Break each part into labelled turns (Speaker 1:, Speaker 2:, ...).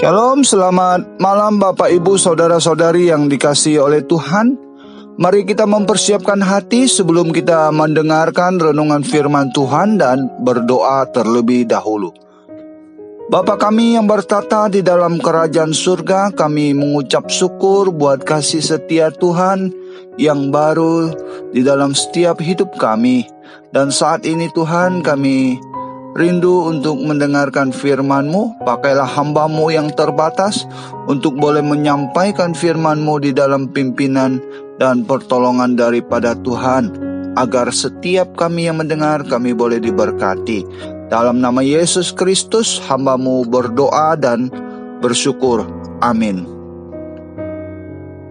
Speaker 1: Shalom, selamat malam Bapak Ibu Saudara-saudari yang dikasihi oleh Tuhan. Mari kita mempersiapkan hati sebelum kita mendengarkan renungan firman Tuhan dan berdoa terlebih dahulu. Bapa kami yang bertata di dalam kerajaan surga, kami mengucap syukur buat kasih setia Tuhan yang baru di dalam setiap hidup kami. Dan saat ini Tuhan, kami rindu untuk mendengarkan firman-Mu. Pakailah hamba-Mu yang terbatas untuk boleh menyampaikan firman-Mu di dalam pimpinan dan pertolongan daripada Tuhan, agar setiap kami yang mendengar kami boleh diberkati. Dalam nama Yesus Kristus hamba-Mu berdoa dan bersyukur. Amin.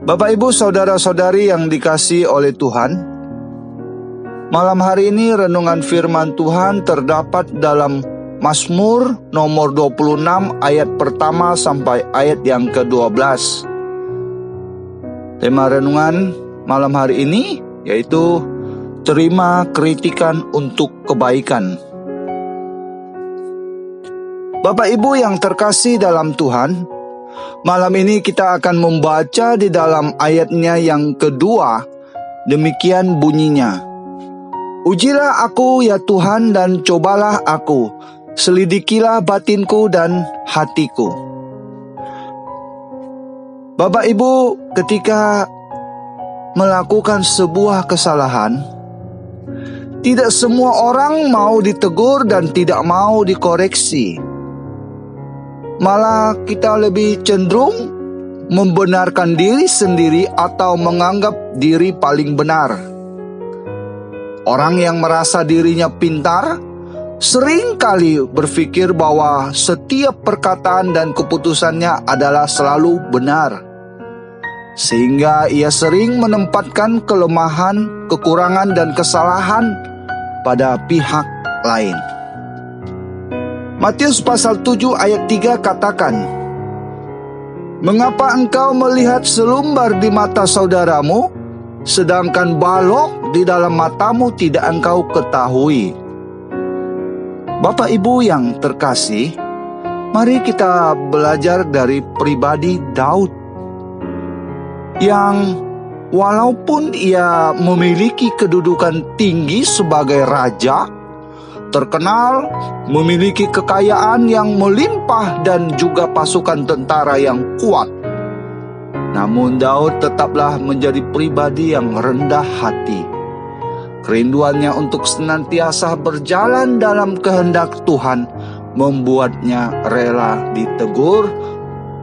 Speaker 1: Bapak Ibu Saudara-saudari yang dikasihi oleh Tuhan, malam hari ini renungan firman Tuhan terdapat dalam Mazmur nomor 26 ayat pertama sampai ayat yang ke-12. Tema renungan malam hari ini yaitu terima kritikan untuk kebaikan. Bapak Ibu yang terkasih dalam Tuhan, malam ini kita akan membaca di dalam ayatnya yang kedua. Demikian bunyinya. Ujilah aku ya Tuhan dan cobalah aku, selidikilah batinku dan hatiku. Bapak Ibu, ketika melakukan sebuah kesalahan, tidak semua orang mau ditegur dan tidak mau dikoreksi. Malah kita lebih cenderung membenarkan diri sendiri atau menganggap diri paling benar. Orang yang merasa dirinya pintar sering kali berpikir bahwa setiap perkataan dan keputusannya adalah selalu benar, sehingga ia sering menempatkan kelemahan, kekurangan, dan kesalahan pada pihak lain. Matius pasal 7 ayat 3 katakan, "Mengapa engkau melihat selumbar di mata saudaramu, sedangkan balok di dalam matamu tidak engkau ketahui?" Bapak Ibu yang terkasih, mari kita belajar dari pribadi Daud, yang walaupun ia memiliki kedudukan tinggi sebagai raja, terkenal, memiliki kekayaan yang melimpah dan juga pasukan tentara yang kuat, namun Daud tetaplah menjadi pribadi yang rendah hati. Kerinduannya untuk senantiasa berjalan dalam kehendak Tuhan membuatnya rela ditegur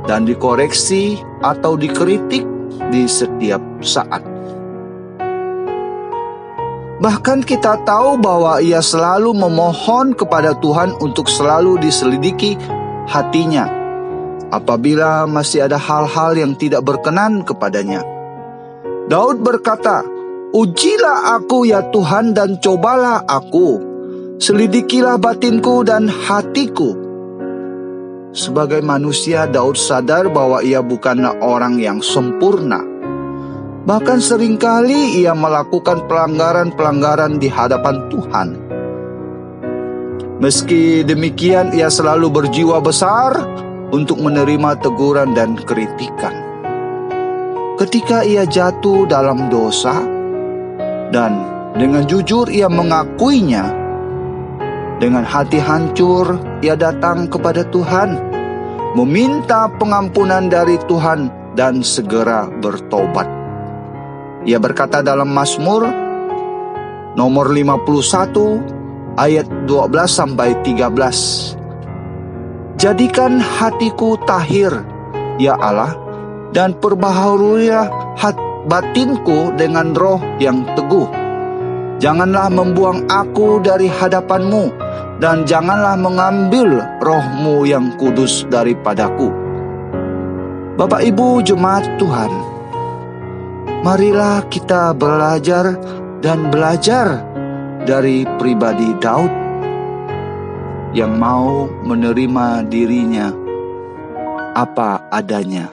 Speaker 1: dan dikoreksi atau dikritik di setiap saat. Bahkan kita tahu bahwa ia selalu memohon kepada Tuhan untuk selalu diselidiki hatinya apabila masih ada hal-hal yang tidak berkenan kepadanya. Daud berkata, "Ujilah aku ya Tuhan dan cobalah aku, selidikilah batinku dan hatiku." Sebagai manusia, Daud sadar bahwa ia bukanlah orang yang sempurna. Bahkan seringkali ia melakukan pelanggaran-pelanggaran di hadapan Tuhan. Meski demikian, ia selalu berjiwa besar untuk menerima teguran dan kritikan. Ketika ia jatuh dalam dosa dan dengan jujur ia mengakuinya, dengan hati hancur ia datang kepada Tuhan, meminta pengampunan dari Tuhan dan segera bertobat. Ia berkata dalam Mazmur nomor 51 ayat 12 sampai 13. "Jadikan hatiku tahir, ya Allah, dan perbaharuilah batinku dengan roh yang teguh. Janganlah membuang aku dari hadapan-Mu, dan janganlah mengambil roh-Mu yang kudus daripadaku." Bapak Ibu jemaat Tuhan, marilah kita belajar dari pribadi Daud yang mau menerima dirinya apa adanya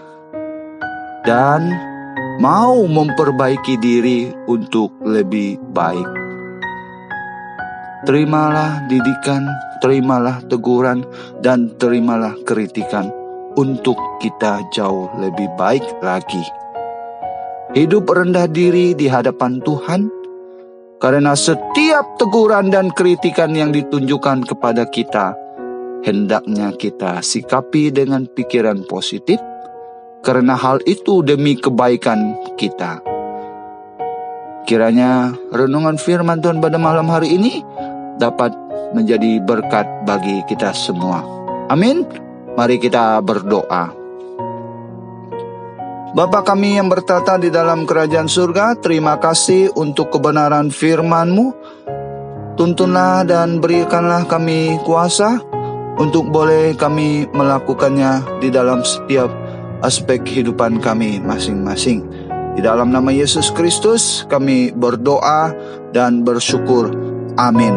Speaker 1: dan mau memperbaiki diri untuk lebih baik. Terimalah didikan, terimalah teguran, dan terimalah kritikan untuk kita jauh lebih baik lagi. Hidup rendah diri di hadapan Tuhan, karena setiap teguran dan kritikan yang ditunjukkan kepada kita, hendaknya kita sikapi dengan pikiran positif, karena hal itu demi kebaikan kita. Kiranya renungan firman Tuhan pada malam hari ini dapat menjadi berkat bagi kita semua. Amin. Mari kita berdoa. Bapa kami yang bertata di dalam kerajaan surga, terima kasih untuk kebenaran firman-Mu. Tuntunlah dan berikanlah kami kuasa untuk boleh kami melakukannya di dalam setiap aspek kehidupan kami masing-masing. Di dalam nama Yesus Kristus kami berdoa dan bersyukur. Amin.